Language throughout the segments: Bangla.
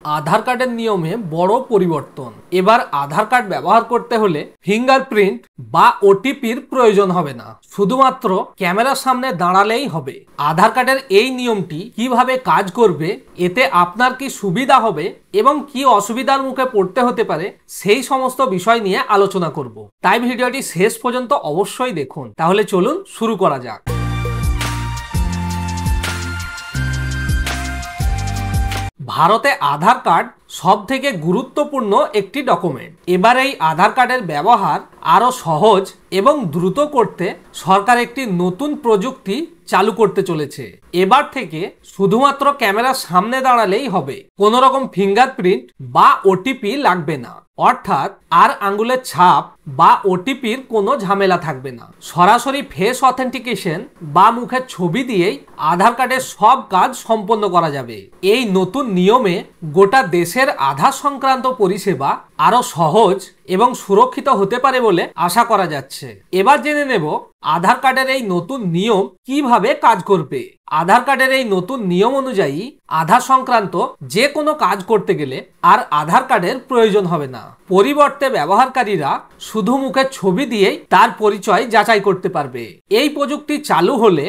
আধার কার্ডের নিয়মে বড় পরিবর্তন। এবার আধার কার্ড ব্যবহার করতে হলে ফিঙ্গারপ্রিন্ট বা ওটিপির প্রয়োজন হবে না, শুধুমাত্র ক্যামেরার সামনে দাঁড়ালেই হবে। আধার কার্ডের এই নিয়মটি কিভাবে কাজ করবে, এতে আপনার কি সুবিধা হবে এবং কি অসুবিধার মুখে পড়তে হতে পারে, সেই সমস্ত বিষয় নিয়ে আলোচনা করব। তাই ভিডিওটি শেষ পর্যন্ত অবশ্যই দেখুন। তাহলে চলুন শুরু করা যাক। ভারতে আধার কার্ড সবথেকে গুরুত্বপূর্ণ একটি ডকুমেন্ট। এবার এই আধার কার্ডের ব্যবহার আরো সহজ এবং দ্রুত করতে সরকার একটি নতুন প্রযুক্তি চালু করতে চলেছে। এবার থেকে শুধুমাত্র ক্যামেরার সামনে দাঁড়ালেই হবে, কোনো রকম ফিঙ্গারপ্রিন্ট বা ওটিপি লাগবে না। অর্থাৎ আর আঙ্গুলের ছাপ বা ওটিপির কোনো ঝামেলা থাকবে না। সরাসরি ফেস অথেন্টিকেশন বা মুখের ছবি দিয়েই আধার কার্ডের সব কাজ সম্পন্ন করা যাবে। এই নতুন নিয়মে গোটা দেশের আধার সংক্রান্ত পরিষেবা আরো সহজ এবং সুরক্ষিত হতে পারে বলে আশা করা যাচ্ছে। এবার জেনে নেব আধার কার্ডের এই নতুন নিয়ম কিভাবে কাজ করবে। আধার কার্ডের এই নতুন নিয়ম অনুযায়ী আধার সংক্রান্ত যে কোনো কাজ করতে গেলে আর আধার কার্ডের প্রয়োজন হবে না। পরিবর্তে ব্যবহারকারীরা শুধু মুখের ছবি দিয়েই তার পরিচয় যাচাই করতে পারবে। এই প্রযুক্তি চালু হলে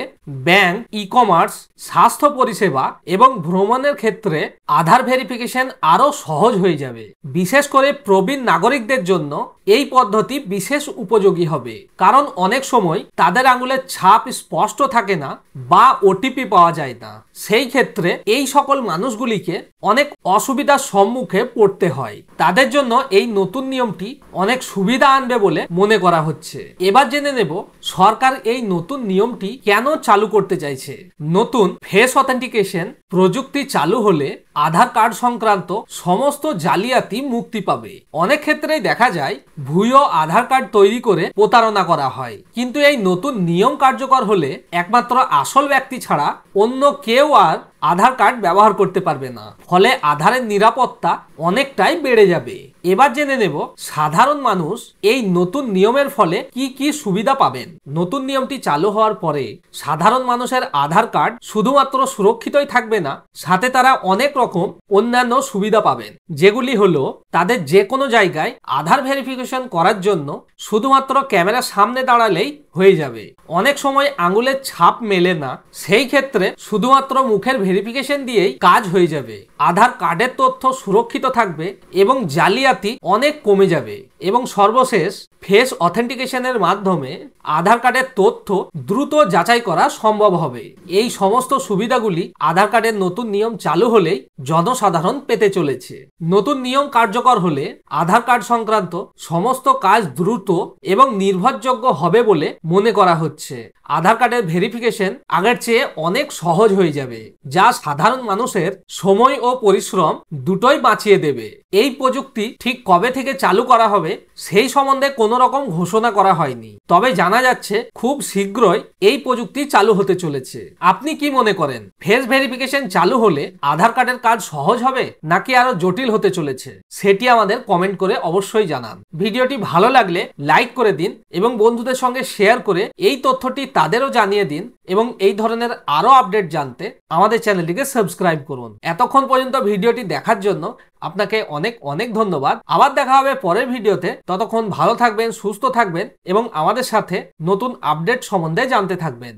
ব্যাংক, ই কমার্স, স্বাস্থ্য পরিষেবা এবং ভ্রমণের ক্ষেত্রে আধার ভেরিফিকেশন আরো সহজ হয়ে যাবে। বিশেষ করে প্রবীণ নাগরিকদের জন্য এই পদ্ধতি বিশেষ উপযোগী হবে, কারণ অনেক সময় তাদের আঙুলের ছাপ স্পষ্ট থাকে না বা ওটিপি পাওয়া যায় না। সেই ক্ষেত্রে এই সকল মানুষগুলিকে অনেক অসুবিধার সম্মুখে পড়তে হয়। তাদের জন্য এই নতুন নিয়মটি অনেক সুবিধা আনবে বলে মনে করা হচ্ছে। এবার জেনে নেব সরকার এই নতুন নিয়মটি কেন চালু করতে চাইছে। নতুন ফেস অথেন্টিকেশন প্রযুক্তি চালু হলে আধার কার্ড সংক্রান্ত সমস্ত জালিয়াতি মুক্তি পাবে। অনেক ক্ষেত্রেই দেখা যায় ভুয়ো আধার কার্ড তৈরি করে প্রতারণা করা হয়, কিন্তু এই নতুন নিয়ম কার্যকর হলে একমাত্র আসল ব্যক্তি ছাড়া অন্য কেউ আর আধার কার্ড ব্যবহার করতে পারবে না। ফলে আধারের নিরাপত্তা অনেকটাই বেড়ে যাবে। এবার জেনে নেব সাধারণ মানুষ এই নতুন নিয়মের ফলে কি কি সুবিধা পাবেন। নতুন নিয়মটি চালু হওয়ার পরে সাধারণ মানুষের আধার কার্ড শুধুমাত্র সুরক্ষিতই থাকবে না, সাথে তারা অনেক রকম অন্যান্য সুবিধা পাবেন, যেগুলি হলো তাদের যে কোনো জায়গায় আধার ভেরিফিকেশন করার জন্য শুধুমাত্র ক্যামেরার সামনে দাঁড়ালেই হয়ে যাবে। অনেক সময় আঙুলের ছাপ মেলে না, সেই ক্ষেত্রে শুধুমাত্র মুখের ভেরিফিকেশন দিয়েই কাজ হয়ে যাবে। আধার কার্ডের তথ্য সুরক্ষিত থাকবে এবং জালিয়াতি অনেক কমে যাবে। এবং সর্বশেষ ফেস অথেন্টিকেশনের মাধ্যমে আধার কার্ডের তথ্য দ্রুত যাচাই করা সম্ভব হবে। এই সমস্ত সুবিধাগুলি আধার কার্ডের নতুন নিয়ম চালু হলেই জনসাধারণ পেতে চলেছে। নতুন নিয়ম কার্যকর হলে আধার কার্ড সংক্রান্ত সমস্ত কাজ দ্রুত এবং নির্ভরযোগ্য হবে বলে মনে করা হচ্ছে। আধার কার্ডের ভেরিফিকেশন আগের চেয়ে অনেক সহজ হয়ে যাবে, যা সাধারণ মানুষের সময় ও পরিশ্রম দুটোই বাঁচিয়ে দেবে। এই প্রযুক্তি ঠিক কবে থেকে চালু করা হবে সেই সম্বন্ধে কোনো রকম ঘোষণা করা হয়নি, তবে জানা যাচ্ছে খুব শীঘ্রই এই প্রযুক্তি চালু হতে চলেছে। আপনি কি মনে করেন, ফেস ভেরিফিকেশন চালু হলে আধার কার্ডের কাজ সহজ হবে নাকি আরো জটিল হতে চলেছে? সেটি আমাদের কমেন্ট করে অবশ্যই জানান। ভিডিওটি ভালো লাগলে লাইক করে দিন এবং বন্ধুদের সঙ্গে শেয়ার করে এই তথ্যটি তাদেরও জানিয়ে দিন। এবং এই ধরনের আরো আপডেট জানতে আমাদের চ্যানেলটিকে সাবস্ক্রাইব করুন। এতক্ষণ পর্যন্ত ভিডিওটি দেখার জন্য আপনাকে অনেক অনেক ধন্যবাদ। আবার দেখা হবে পরের ভিডিওতে। ততক্ষণ ভালো থাকবেন, সুস্থ থাকবেন এবং আমাদের সাথে নতুন আপডেট সম্বন্ধে জানতে থাকবেন।